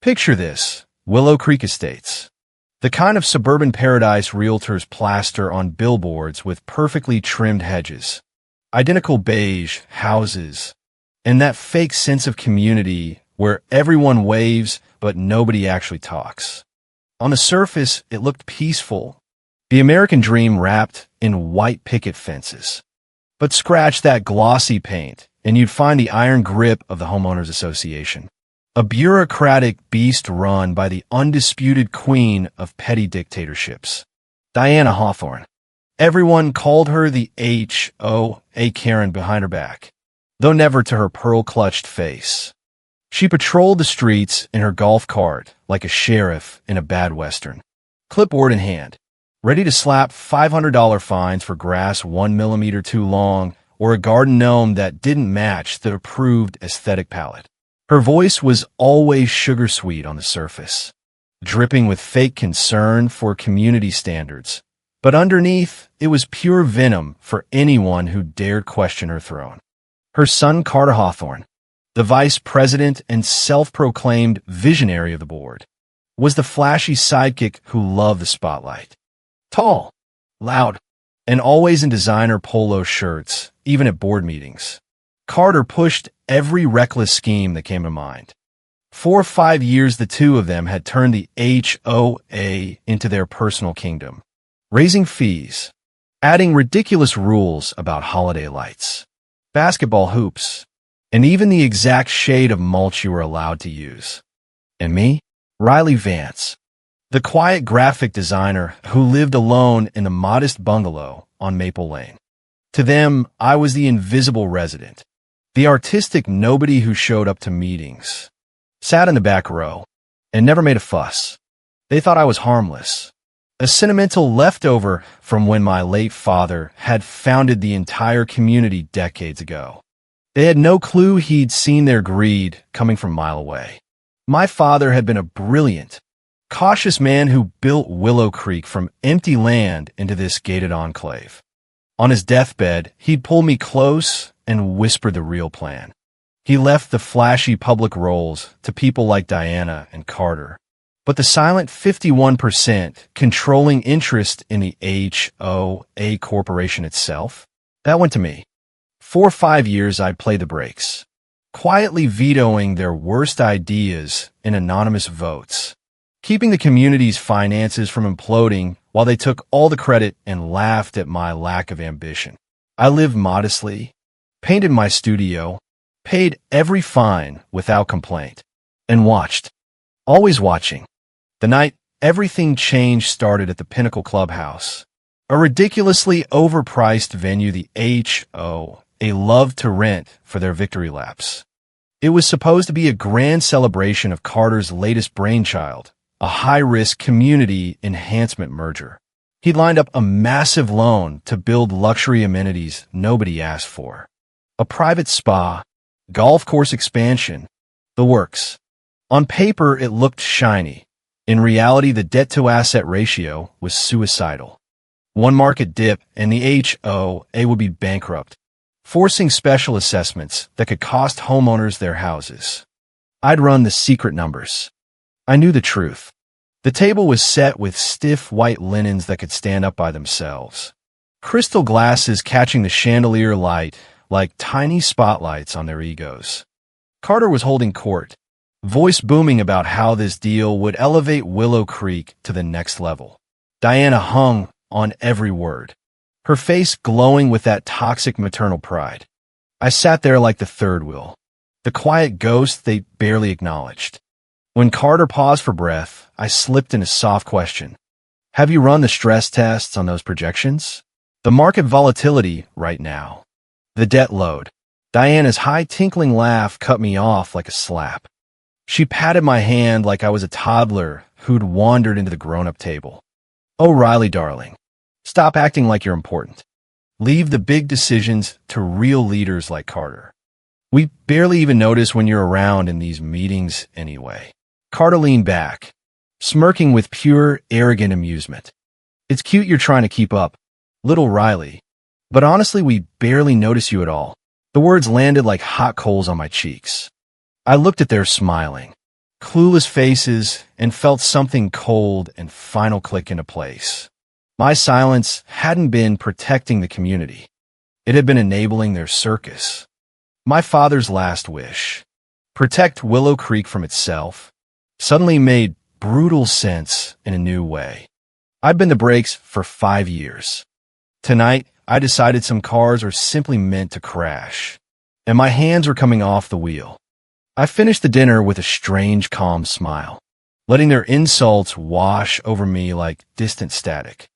Picture this: Willow Creek Estates. The kind of suburban paradise realtors plaster on billboards with perfectly trimmed hedges, identical beige houses, and that fake sense of community where everyone waves but nobody actually talks. On the surface, it looked peaceful, the American dream wrapped in white picket fences. But scratch that glossy paint, and you'd find the iron grip of the Homeowners Association. A bureaucratic beast run by the undisputed queen of petty dictatorships, Diana Hawthorne. Everyone called her the HOA Karen behind her back, though never to her pearl-clutched face. She patrolled the streets in her golf cart like a sheriff in a bad western, clipboard in hand, ready to slap $500 fines for grass 1 millimeter too long or a garden gnome that didn't match the approved aesthetic palette. Her voice was always sugar-sweet on the surface, dripping with fake concern for community standards. But underneath, it was pure venom for anyone who dared question her throne. Her son, Carter Hawthorne, the vice president and self-proclaimed visionary of the board, was the flashy sidekick who loved the spotlight. Tall, loud, and always in designer polo shirts, even at board meetings. Carter pushed every reckless scheme that came to mind. 4 or 5 years the two of them had turned the HOA into their personal kingdom, raising fees, adding ridiculous rules about holiday lights, basketball hoops, and even the exact shade of mulch you were allowed to use. And me, Riley Vance, the quiet graphic designer who lived alone in a modest bungalow on Maple Lane. To them, I was the invisible resident, the artistic nobody who showed up to meetings, sat in the back row, and never made a fuss. They thought I was harmless, a sentimental leftover from when my late father had founded the entire community decades ago. They had no clue he'd seen their greed coming from a mile away. My father had been a brilliant, cautious man who built Willow Creek from empty land into this gated enclave. On his deathbed, he'd pull me close and whisper the real plan. He left the flashy public roles to people like Diana and Carter. But the silent 51% controlling interest in the HOA corporation itself, that went to me. 4 or 5 years I'd play the brakes, quietly vetoing their worst ideas in anonymous votes, keeping the community's finances from imploding while they took all the credit and laughed at my lack of ambition. I lived modestly, painted my studio, paid every fine without complaint, and watched, always watching. The night everything changed started at the Pinnacle Clubhouse, a ridiculously overpriced venue the HOA loved to rent for their victory laps. It was supposed to be a grand celebration of Carter's latest brainchild, a high-risk community enhancement merger. He'd lined up a massive loan to build luxury amenities nobody asked for. A private spa, golf course expansion, the works. On paper, it looked shiny. In reality, the debt-to-asset ratio was suicidal. One market dip and the HOA would be bankrupt, forcing special assessments that could cost homeowners their houses. I'd run the secret numbers. I knew the truth. The table was set with stiff white linens that could stand up by themselves, crystal glasses catching the chandelier light like tiny spotlights on their egos. Carter was holding court, voice booming about how this deal would elevate Willow Creek to the next level. Diana hung on every word, her face glowing with that toxic maternal pride. I sat there like the third wheel, the quiet ghost they barely acknowledged. When Carter paused for breath, I slipped in a soft question. Have you run the stress tests on those projections? The market volatility right now. The debt load. Diana's high tinkling laugh cut me off like a slap. She patted my hand like I was a toddler who'd wandered into the grown-up table. Oh, Riley, darling, stop acting like you're important. Leave the big decisions to real leaders like Carter. We barely even notice when you're around in these meetings anyway. Carter leaned back, smirking with pure, arrogant amusement. It's cute you're trying to keep up, little Riley, but honestly, we barely notice you at all. The words landed like hot coals on my cheeks. I looked at their smiling, clueless faces, and felt something cold and final click into place. My silence hadn't been protecting the community. It had been enabling their circus. My father's last wish, protect Willow Creek from itself, suddenly made brutal sense in a new way. I'd been the brakes for 5 years. Tonight, I decided some cars are simply meant to crash, and my hands were coming off the wheel. I finished the dinner with a strange, calm smile, letting their insults wash over me like distant static.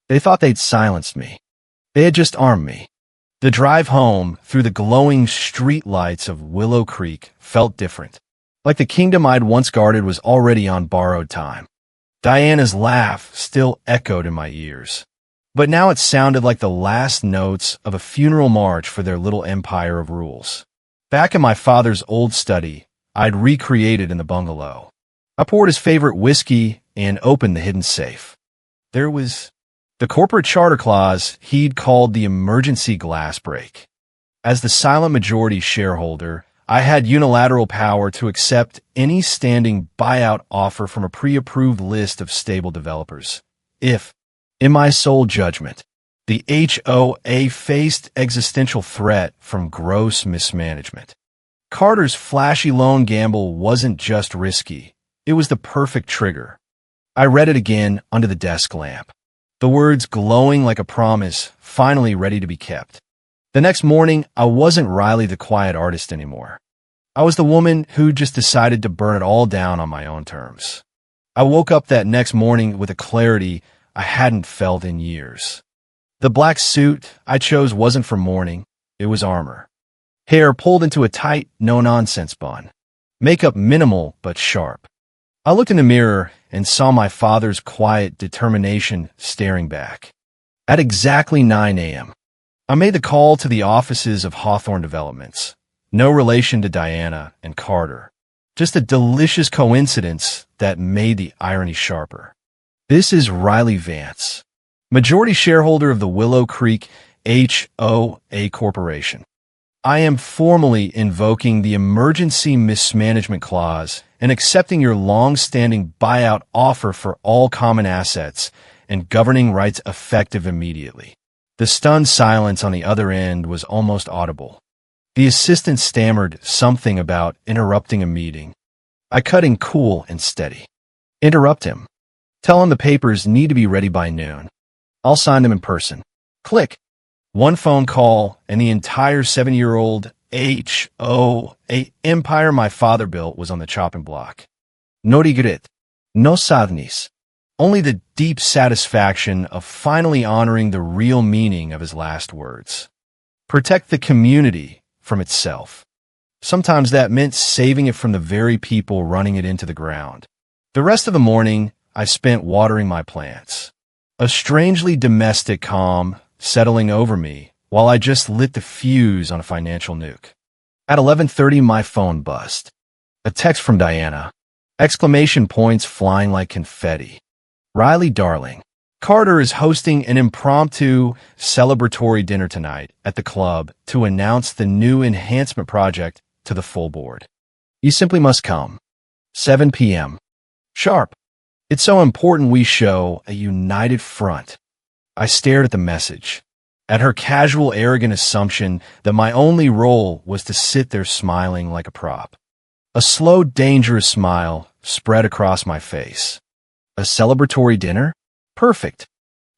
They thought they'd silenced me. They had just armed me. The drive home through the glowing street lights of Willow Creek felt different, like the kingdom I'd once guarded was already on borrowed time. Diana's laugh still echoed in my ears, but now it sounded like the last notes of a funeral march for their little empire of rules. Back in my father's old study, I'd recreated in the bungalow. I poured his favorite whiskey and opened the hidden safe. There was the corporate charter clause he'd called the emergency glass break. As the silent majority shareholder, I had unilateral power to accept any standing buyout offer from a pre-approved list of stable developers. If, in my sole judgment, the HOA faced existential threat from gross mismanagement. Carter's flashy loan gamble wasn't just risky, it was the perfect trigger. I read it again under the desk lamp, the words glowing like a promise, finally ready to be kept. The next morning, I wasn't Riley the quiet artist anymore. I was the woman who just decided to burn it all down on my own terms. I woke up that next morning with a clarity I hadn't felt in years. The black suit I chose wasn't for mourning, it was armor. Hair pulled into a tight, no-nonsense bun. Makeup minimal but sharp. I looked in the mirror and saw my father's quiet determination staring back. At exactly 9 a.m., I made the call to the offices of Hawthorne Developments. No relation to Diana and Carter. Just a delicious coincidence that made the irony sharper. This is Riley Vance, majority shareholder of the Willow Creek HOA Corporation. I am formally invoking the Emergency Mismanagement Clause and accepting your long-standing buyout offer for all common assets and governing rights effective immediately. The stunned silence on the other end was almost audible. The assistant stammered something about interrupting a meeting. I cut in cool and steady. Interrupt him. Tell him the papers need to be ready by noon. I'll sign them in person. Click. One phone call, and the entire 7-year-old HOA empire my father built was on the chopping block. No regret. No sadness. Only the deep satisfaction of finally honoring the real meaning of his last words. Protect the community from itself. Sometimes that meant saving it from the very people running it into the ground. The rest of the morning, I spent watering my plants. A strangely domestic calm settling over me while I just lit the fuse on a financial nuke. At 11:30, my phone buzzed. A text from Diana. Exclamation points flying like confetti. Riley, darling, Carter is hosting an impromptu celebratory dinner tonight at the club to announce the new enhancement project to the full board. You simply must come. 7 p.m. Sharp. It's so important we show a united front. I stared at the message, at her casual, arrogant assumption that my only role was to sit there smiling like a prop. A slow, dangerous smile spread across my face. A celebratory dinner? Perfect.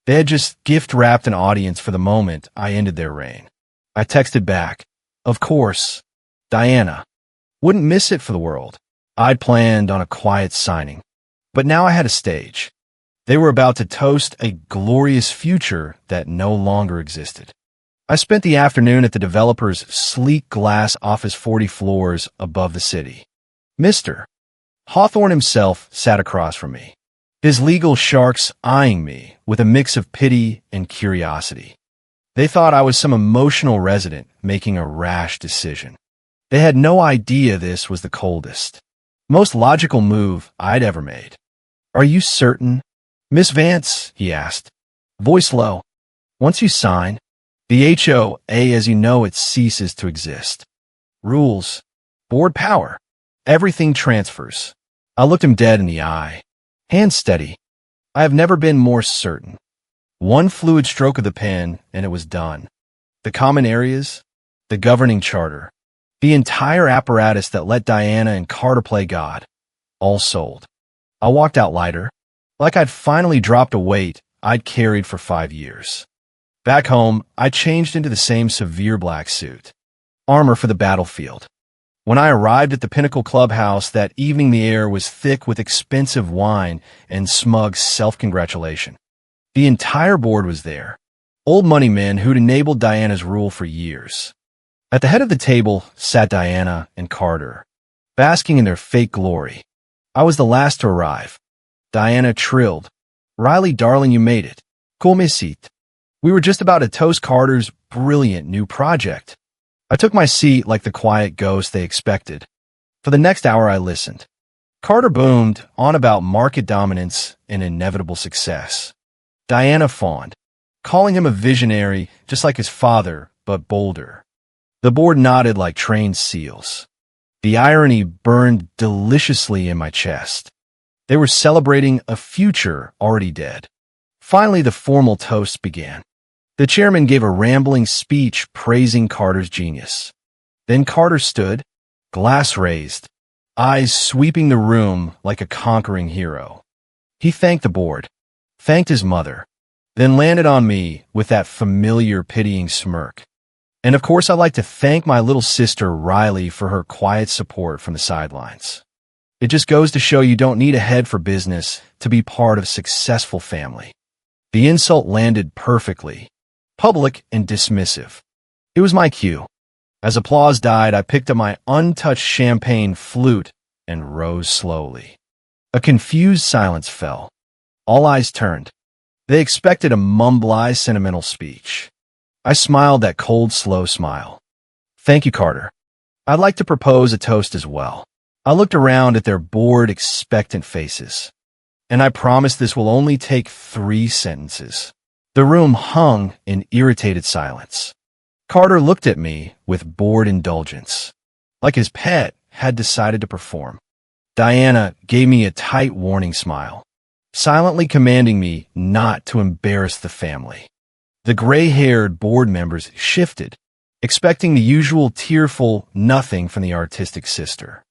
They had just gift-wrapped an audience for the moment I ended their reign. I texted back, of course, Diana. Wouldn't miss it for the world. I'd planned on a quiet signing. But now I had a stage. They were about to toast a glorious future that no longer existed. I spent the afternoon at the developer's sleek glass office 40 floors above the city. Mr. Hawthorne himself sat across from me, his legal sharks eyeing me with a mix of pity and curiosity. They thought I was some emotional resident making a rash decision. They had no idea this was the coldest, most logical move I'd ever made. Are you certain? Miss Vance, he asked, voice low. Once you sign, the HOA as you know it ceases to exist. Rules, board power, everything transfers. I looked him dead in the eye. Hand steady. I have never been more certain. One fluid stroke of the pen, and it was done. The common areas, the governing charter, the entire apparatus that let Diana and Carter play God, all sold. I walked out lighter, like I'd finally dropped a weight I'd carried for 5 years. Back home, I changed into the same severe black suit, armor for the battlefield. When I arrived at the Pinnacle Clubhouse that evening, the air was thick with expensive wine and smug self-congratulation. The entire board was there, old money men who'd enabled Diana's rule for years. At the head of the table sat Diana and Carter, basking in their fake glory. I was the last to arrive. Diana trilled, "Riley, darling, you made it. Come sit." We were just about to toast Carter's brilliant new project. I took my seat like the quiet ghost they expected. For the next hour, I listened. Carter boomed on about market dominance and inevitable success. Diana fawned, calling him a visionary just like his father, but bolder. The board nodded like trained seals. The irony burned deliciously in my chest. They were celebrating a future already dead. Finally, the formal toast began. The chairman gave a rambling speech praising Carter's genius. Then Carter stood, glass raised, eyes sweeping the room like a conquering hero. He thanked the board, thanked his mother, then landed on me with that familiar pitying smirk. And of course, I'd like to thank my little sister Riley for her quiet support from the sidelines. It just goes to show you don't need a head for business to be part of a successful family. The insult landed perfectly, public and dismissive. It was my cue. As applause died, I picked up my untouched champagne flute and rose slowly. A confused silence fell. All eyes turned. They expected a mumble sentimental speech. I smiled that cold, slow smile. "Thank you, Carter. I'd like to propose a toast as well." I looked around at their bored, expectant faces. "And I promise this will only take 3 sentences." The room hung in irritated silence. Carter looked at me with bored indulgence, like his pet had decided to perform. Diana gave me a tight warning smile, silently commanding me not to embarrass the family. The gray-haired board members shifted, expecting the usual tearful nothing from the artistic sister.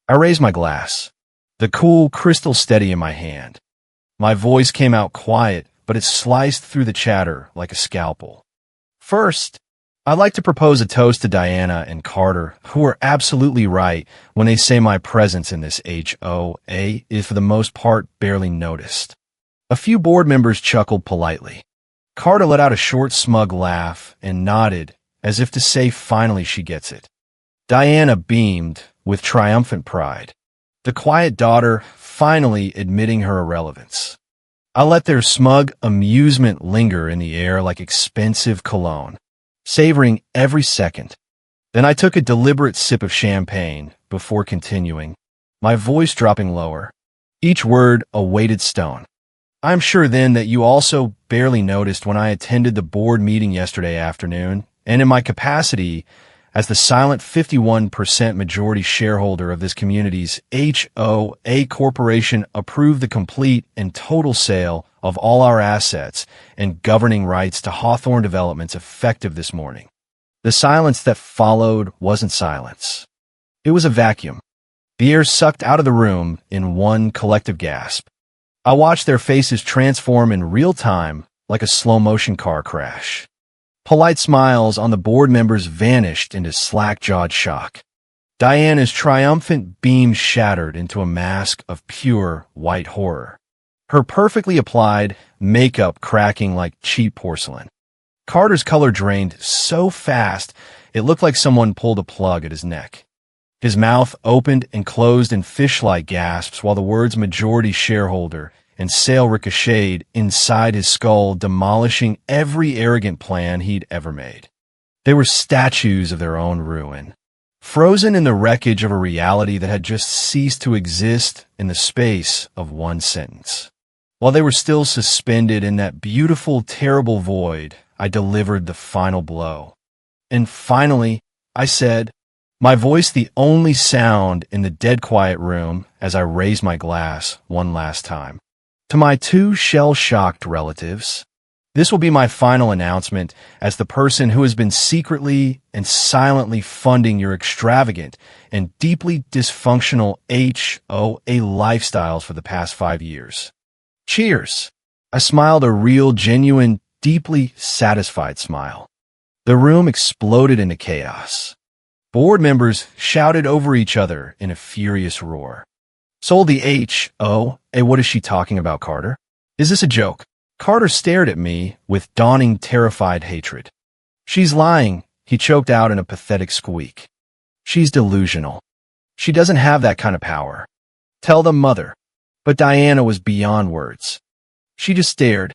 I raised my glass, the cool crystal steady in my hand. My voice came out quiet, but it sliced through the chatter like a scalpel. "First, I'd like to propose a toast to Diana and Carter, who are absolutely right when they say my presence in this HOA is for the most part barely noticed." A few board members chuckled politely. Carter let out a short, smug laugh and nodded, as if to say finally she gets it. Diana beamed with triumphant pride, the quiet daughter finally admitting her irrelevance. I let their smug amusement linger in the air like expensive cologne, savoring every second. Then I took a deliberate sip of champagne before continuing, my voice dropping lower, each word a weighted stone. "I'm sure then that you also barely noticed when I attended the board meeting yesterday afternoon, and in my capacity as the silent 51% majority shareholder of this community's HOA corporation, approved the complete and total sale of all our assets and governing rights to Hawthorne Developments effective this morning." The silence that followed wasn't silence. It was a vacuum. The air sucked out of the room in one collective gasp. I watched their faces transform in real time like a slow-motion car crash. Polite smiles on the board members vanished into slack-jawed shock. Diana's triumphant beam shattered into a mask of pure white horror, her perfectly applied makeup cracking like cheap porcelain. Carter's color drained so fast it looked like someone pulled a plug at his neck. His mouth opened and closed in fish-like gasps while the words majority shareholder and sale ricocheted inside his skull, demolishing every arrogant plan he'd ever made. They were statues of their own ruin, frozen in the wreckage of a reality that had just ceased to exist in the space of one sentence. While they were still suspended in that beautiful, terrible void, I delivered the final blow. And finally, I said, My voice the only sound in the dead quiet room as I raised my glass one last time. To my two shell-shocked relatives, this will be my final announcement as the person who has been secretly and silently funding your extravagant and deeply dysfunctional HOA lifestyles for the past 5 years. Cheers! I smiled a real, genuine, deeply satisfied smile. The room exploded into chaos. Board members shouted over each other in a furious roar. Sold the HOA, what is she talking about, Carter? Is this a joke? Carter stared at me with dawning, terrified hatred. She's lying, he choked out in a pathetic squeak. She's delusional. She doesn't have that kind of power. Tell them, mother. But Diana was beyond words. She just stared,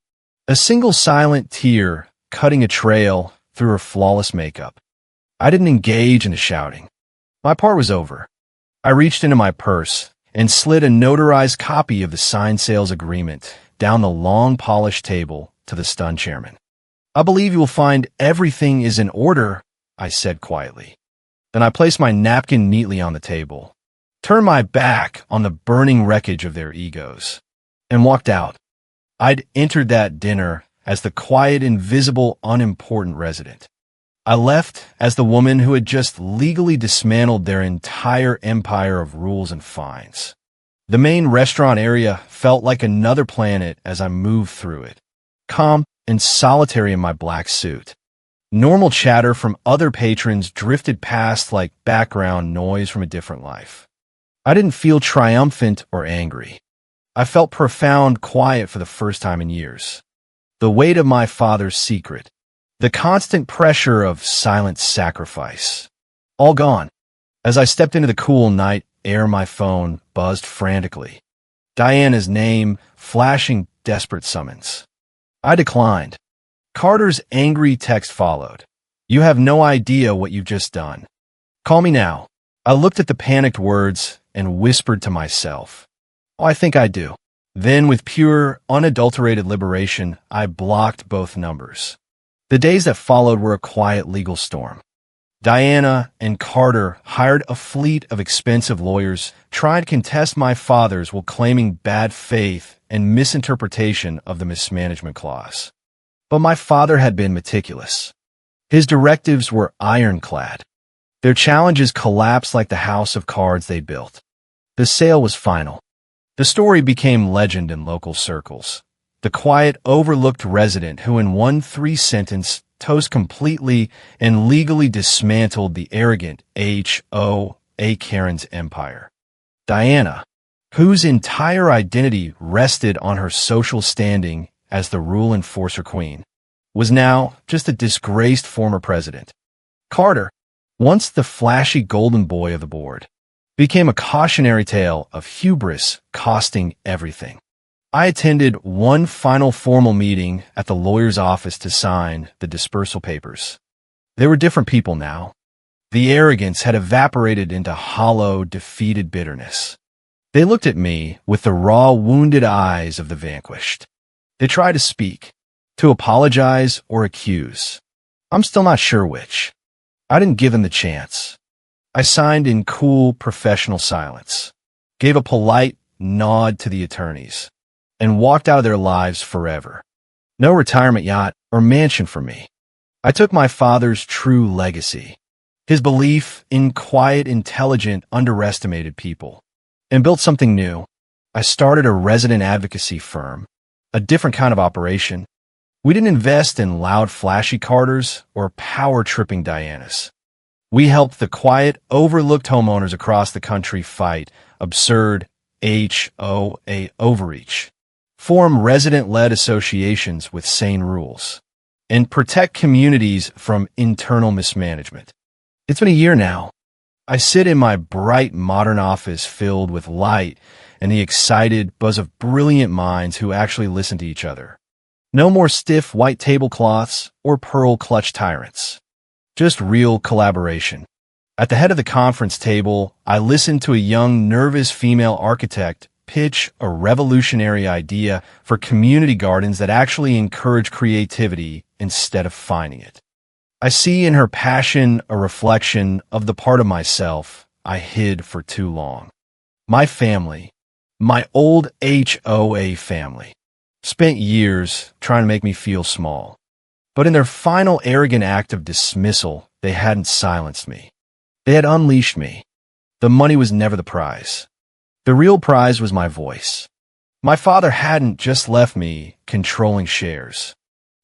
a single silent tear cutting a trail through her flawless makeup. I didn't engage in the shouting. My part was over. I reached into my purse and slid a notarized copy of the signed sales agreement down the long polished table to the stunned chairman. I believe you will find everything is in order, I said quietly. Then I placed my napkin neatly on the table, turned my back on the burning wreckage of their egos, and walked out. I'd entered that dinner as the quiet, invisible, unimportant resident. I left as the woman who had just legally dismantled their entire empire of rules and fines. The main restaurant area felt like another planet as I moved through it, calm and solitary in my black suit. Normal chatter from other patrons drifted past like background noise from a different life. I didn't feel triumphant or angry. I felt profound quiet for the first time in years. The weight of my father's secret, the constant pressure of silent sacrifice, all gone. As I stepped into the cool night air, my phone buzzed frantically. Diana's name, flashing desperate summons. I declined. Carter's angry text followed. You have no idea what you've just done. Call me now. I looked at the panicked words and whispered to myself. Oh, I think I do. Then, with pure, unadulterated liberation, I blocked both numbers. The days that followed were a quiet legal storm. Diana and Carter hired a fleet of expensive lawyers, trying to contest my father's while claiming bad faith and misinterpretation of the mismanagement clause. But my father had been meticulous. His directives were ironclad. Their challenges collapsed like the house of cards they built. The sale was final. The story became legend in local circles. The quiet, overlooked resident who in one 3-sentence toast completely and legally dismantled the arrogant HOA Karen's empire. Diana, whose entire identity rested on her social standing as the rule enforcer queen, was now just a disgraced former president. Carter, once the flashy golden boy of the board, became a cautionary tale of hubris costing everything. I attended one final formal meeting at the lawyer's office to sign the dispersal papers. They were different people now. The arrogance had evaporated into hollow, defeated bitterness. They looked at me with the raw, wounded eyes of the vanquished. They tried to speak, to apologize or accuse. I'm still not sure which. I didn't give them the chance. I signed in cool, professional silence, gave a polite nod to the attorneys, and walked out of their lives forever. No retirement yacht or mansion for me. I took my father's true legacy, his belief in quiet, intelligent, underestimated people, and built something new. I started a resident advocacy firm, a different kind of operation. We didn't invest in loud, flashy Carters or power-tripping Dianas. We helped the quiet, overlooked homeowners across the country fight absurd HOA overreach, form resident-led associations with sane rules, and protect communities from internal mismanagement. It's been a year now. I sit in my bright modern office filled with light and the excited buzz of brilliant minds who actually listen to each other. No more stiff white tablecloths or pearl clutch tyrants. Just real collaboration. At the head of the conference table, I listened to a young, nervous female architect pitch a revolutionary idea for community gardens that actually encourage creativity instead of fining it. I see in her passion a reflection of the part of myself I hid for too long. My family, my old HOA family, spent years trying to make me feel small. But in their final arrogant act of dismissal, they hadn't silenced me. They had unleashed me. The money was never the prize. The real prize was my voice. My father hadn't just left me controlling shares.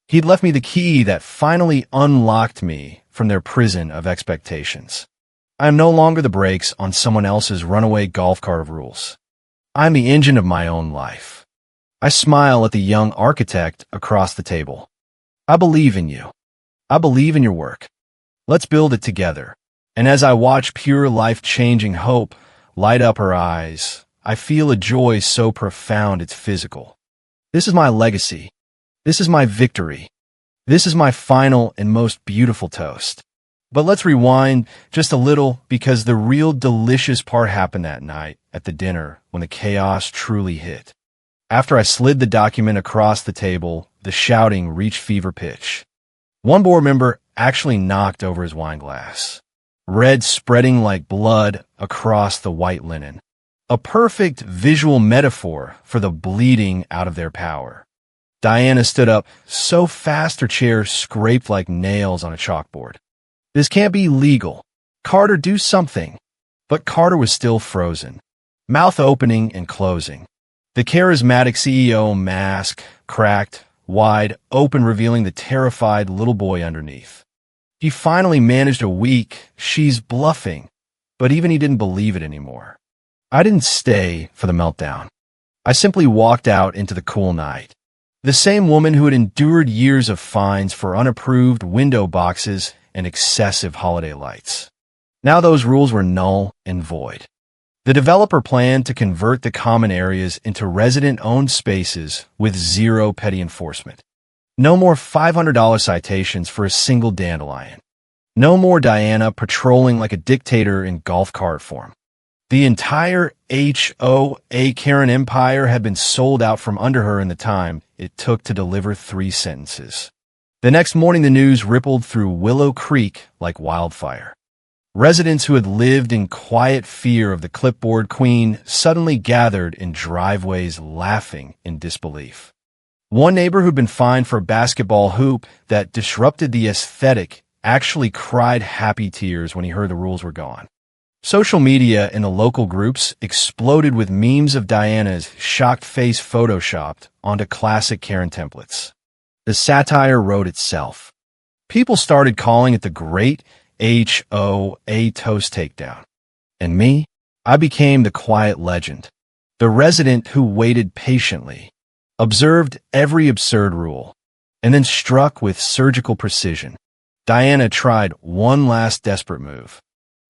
He'd left me the key that finally unlocked me from their prison of expectations. I am no longer the brakes on someone else's runaway golf cart of rules. I am the engine of my own life. I smile at the young architect across the table. I believe in you. I believe in your work. Let's build it together. And as I watch pure life-changing hope light up her eyes, I feel a joy so profound it's physical. This is my legacy. This is my victory. This is my final and most beautiful toast. But let's rewind just a little because the real delicious part happened that night at the dinner when the chaos truly hit. After I slid the document across the table, the shouting reached fever pitch. One board member actually knocked over his wine glass, red spreading like blood across the white linen. A perfect visual metaphor for the bleeding out of their power. Diana stood up so fast her chair scraped like nails on a chalkboard. This can't be legal. Carter, do something. But Carter was still frozen, mouth opening and closing. The charismatic CEO mask cracked wide open, revealing the terrified little boy underneath. He finally managed a weak, "She's bluffing," but even he didn't believe it anymore. I didn't stay for the meltdown. I simply walked out into the cool night. The same woman who had endured years of fines for unapproved window boxes and excessive holiday lights. Now those rules were null and void. The developer planned to convert the common areas into resident-owned spaces with zero petty enforcement. No more $500 citations for a single dandelion. No more Diana patrolling like a dictator in golf cart form. The entire HOA Karen empire had been sold out from under her in the time it took to deliver 3 sentences. The next morning, the news rippled through Willow Creek like wildfire. Residents who had lived in quiet fear of the clipboard queen suddenly gathered in driveways laughing in disbelief. One neighbor who'd been fined for a basketball hoop that disrupted the aesthetic actually cried happy tears when he heard the rules were gone. Social media in the local groups exploded with memes of Diana's shocked face photoshopped onto classic Karen templates. The satire wrote itself. People started calling it the Great HOA Toast Takedown. And me? I became the quiet legend, the resident who waited patiently, observed every absurd rule, and then struck with surgical precision. Diana tried one last desperate move.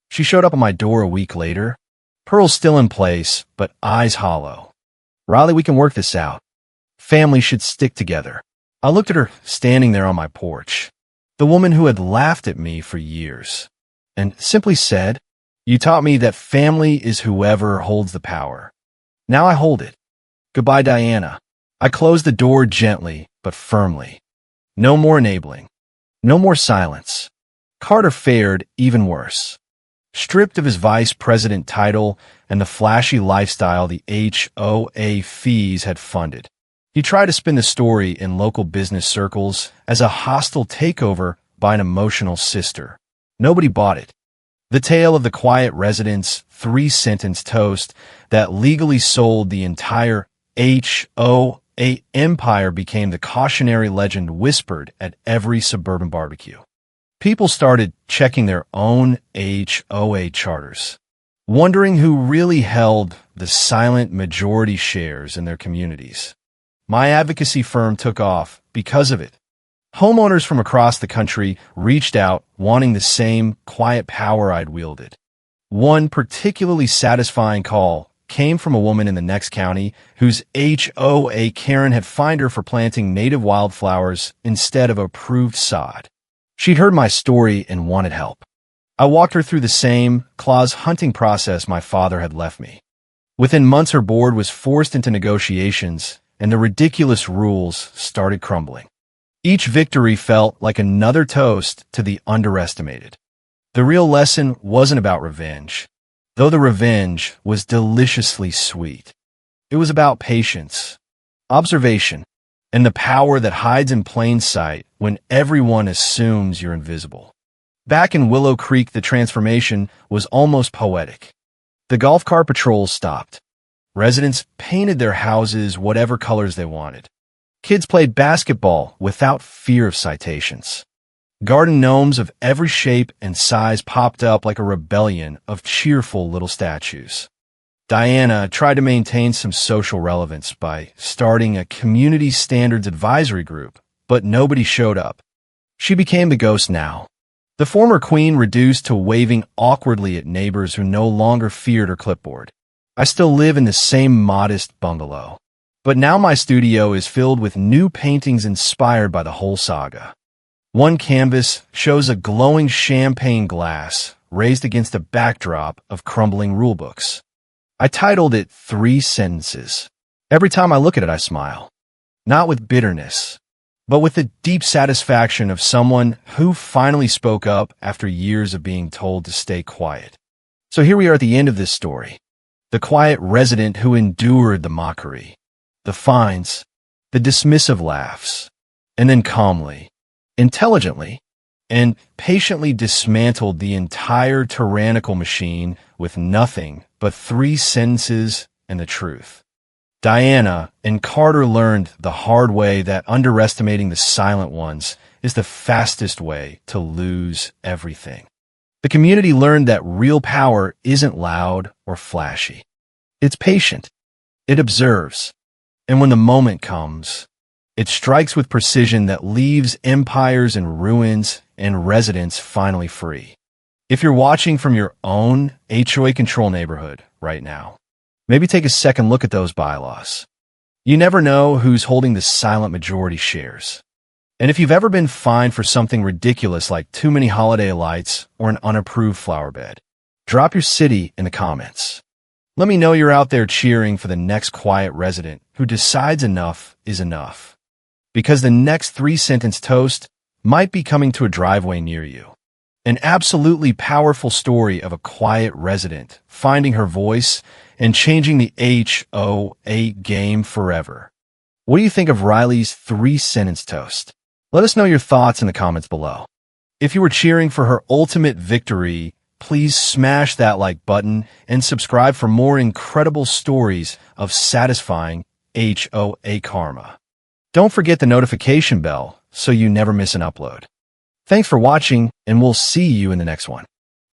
She showed up at my door a week later, pearls still in place, but eyes hollow. "Riley, we can work this out. Families should stick together." I looked at her standing there on my porch, the woman who had laughed at me for years, and simply said, "You taught me that family is whoever holds the power. Now I hold it. Goodbye, Diana." I closed the door gently but firmly. No more enabling. No more silence. Carter fared even worse. Stripped of his vice president title and the flashy lifestyle the HOA fees had funded, he tried to spin the story in local business circles as a hostile takeover by an emotional sister. Nobody bought it. The tale of the quiet resident's 3-sentence toast that legally sold the entire HOA empire became the cautionary legend whispered at every suburban barbecue. People started checking their own HOA charters, wondering who really held the silent majority shares in their communities. My advocacy firm took off because of it. Homeowners from across the country reached out wanting the same quiet power I'd wielded. One particularly satisfying call came from a woman in the next county whose HOA Karen had fined her for planting native wildflowers instead of approved sod. She'd heard my story and wanted help. I walked her through the same clause hunting process my father had left me. Within months, her board was forced into negotiations, and the ridiculous rules started crumbling. Each victory felt like another toast to the underestimated. The real lesson wasn't about revenge, though the revenge was deliciously sweet. It was about patience, observation, and the power that hides in plain sight when everyone assumes you're invisible. Back in Willow Creek, the transformation was almost poetic. The golf cart patrol stopped. Residents painted their houses whatever colors they wanted. Kids played basketball without fear of citations. Garden gnomes of every shape and size popped up like a rebellion of cheerful little statues. Diana tried to maintain some social relevance by starting a community standards advisory group, but nobody showed up. She became the ghost now. The former queen reduced to waving awkwardly at neighbors who no longer feared her clipboard. I still live in the same modest bungalow, but now my studio is filled with new paintings inspired by the whole saga. One canvas shows a glowing champagne glass raised against a backdrop of crumbling rulebooks. I titled it 3 Sentences. Every time I look at it, I smile. Not with bitterness, but with the deep satisfaction of someone who finally spoke up after years of being told to stay quiet. So here we are at the end of this story. The quiet resident who endured the mockery, the fines, the dismissive laughs, and then calmly, intelligently, and patiently dismantled the entire tyrannical machine with nothing but 3 sentences and the truth. Diana and Carter learned the hard way that underestimating the silent ones is the fastest way to lose everything. The community learned that real power isn't loud or flashy. It's patient. It observes. And when the moment comes, it strikes with precision that leaves empires in ruins and residents finally free. If you're watching from your own HOA control neighborhood right now, maybe take a second look at those bylaws. You never know who's holding the silent majority shares. And if you've ever been fined for something ridiculous like too many holiday lights or an unapproved flower bed, drop your city in the comments. Let me know you're out there cheering for the next quiet resident who decides enough is enough. Because the next 3-sentence toast might be coming to a driveway near you. An absolutely powerful story of a quiet resident finding her voice and changing the HOA game forever. What do you think of Riley's 3-sentence toast? Let us know your thoughts in the comments below. If you were cheering for her ultimate victory, please smash that like button and subscribe for more incredible stories of satisfying HOA karma. Don't forget the notification bell so you never miss an upload. Thanks for watching, and we'll see you in the next one.